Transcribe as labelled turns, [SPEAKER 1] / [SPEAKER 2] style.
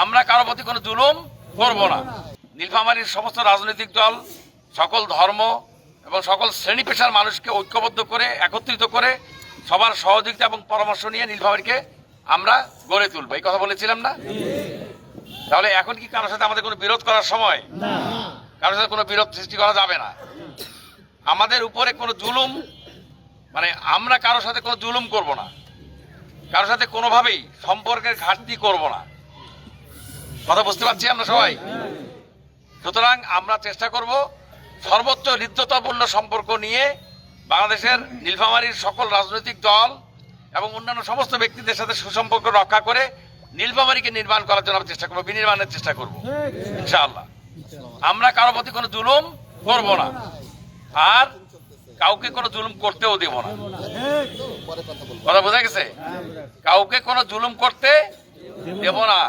[SPEAKER 1] আমরা কারো প্রতি কোনো জুলুম করব না। নীলফামারীর সমস্ত রাজনৈতিক দল, সকল ধর্ম এবং সকল শ্রেণী পেশার মানুষকে ঐক্যবদ্ধ করে, একত্রিত করে, সবার সহযোগিতা এবং পরামর্শ নিয়ে নীলফামারীকে আমরা গড়ে তুলবো, এই কথা বলেছিলাম না? তাহলে এখন কি কারোর সাথে আমাদের কোনো বিরোধ করার সময়? কারোর সাথে কোনো বিরোধ সৃষ্টি করা যাবে না। আমাদের উপরে কোনো জুলুম, মানে আমরা কারোর সাথে কোনো জুলুম করব না, কারোর সাথে কোনোভাবেই সম্পর্কের ঘাটতি করব না। কথা বুঝতে পারছি আমরা সবাই? সুতরাং আমরা চেষ্টা করব সর্বোচ্চ হৃদ্যতাপূর্ণ সম্পর্ক নিয়ে বাংলাদেশের নীলফামারীর সকল রাজনৈতিক দল এবং অন্যান্য সমস্ত ব্যক্তিদের সাথে সুসম্পর্ক রক্ষা করে নীলফামারীকে নির্মাণ করার জন্য আমরা চেষ্টা করবো, বিনির্মাণের চেষ্টা করব ইনশাআল্লাহ। আমরা কারো প্রতি কোনো জুলুম করব না, আর কাউকে কোনো জুলুম করতেও দেব না। কথা বোঝা গেছে? কাউকে কোনো জুলুম করতে দেব না।